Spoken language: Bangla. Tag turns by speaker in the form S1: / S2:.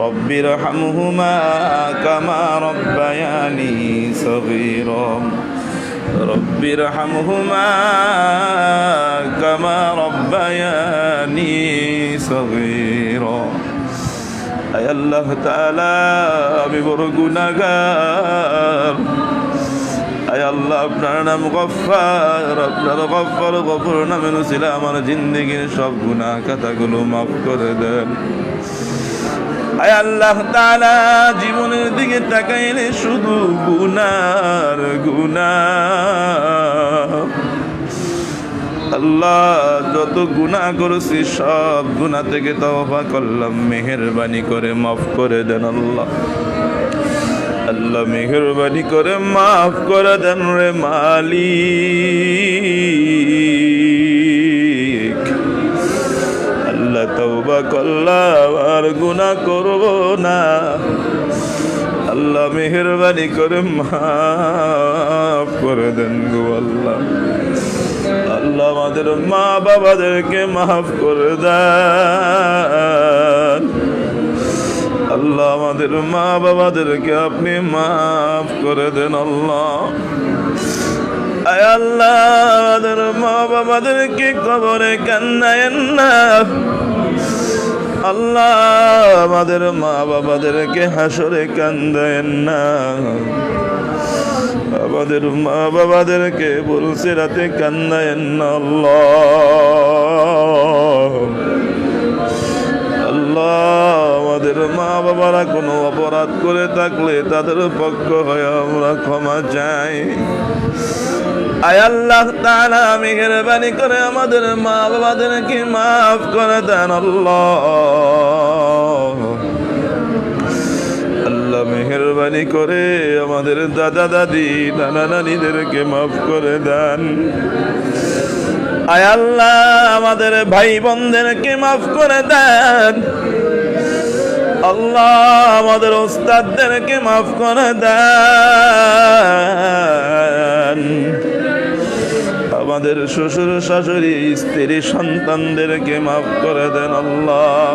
S1: رب ارحمهما كما ربياني صغيرا رب ارحمهما كما ربياني صغيرا আয় আল্লাহ তাআলা আমি বড় গুনাহগার আয় আল্লাহ আপনার নাম গফফার আপনার গফফার নামের উসিলা আমার জিন্দেগির সব গুনাহ খাতাগুলো মাফ করে দেন আয় আল্লাহ তাআলা জীবনের দিকে তাকাইলে শুধু গুনার গুনাহ আল্লাহ যত গুনাহ করেছি সব গুনাহ থেকে তওবা করলাম মেহেরবানি করে মাফ করে দেন আল্লাহ আল্লাহ মেহেরবানি করে মাফ করে দেন রে মালিক আল্লাহ তওবা করলাম আর গুনাহ করব না আল্লাহ মেহেরবানি করে মাফ করে দেন গো আল্লাহ আল্লাহ আমাদের মা বাবাদেরকে মাফ করে দেন আল্লাহ আমাদের মা বাবাদেরকে আপনি মাফ করে দেন আল্লাহ আয় আল্লাহ আমাদের মা বাবাদেরকে কবরে কান্নায়েন না আল্লাহ আমাদের মা বাবাদেরকে হাসরে কান্দায়েন না আমাদের মা বাবাদেরকে বলছে রাতে কান্দায়েন না আল্লাহ আল্লাহ আমাদের মা বাবারা কোনো অপরাধ করে থাকলে তাদের পক্ষ হয়ে আমরা ক্ষমা চাই আয় আল্লাহ তাআলা মেহেরবানি করে আমাদের মা বাবাদেরকে মাফ করে দেন আল্লাহ আল্লাহ মেহেরবানি করে আমাদের দাদা দাদি নানা নানিদেরকে মাফ করে দেন আয় আল্লাহ আমাদের ভাই বোনদেরকে মাফ করে দেন আল্লাহ আমাদের ওস্তাদদেরকে মাফ করে দেন আমাদের শ্বশুর শাশুড়ি স্ত্রী সন্তানদেরকে মাফ করে দেন আল্লাহ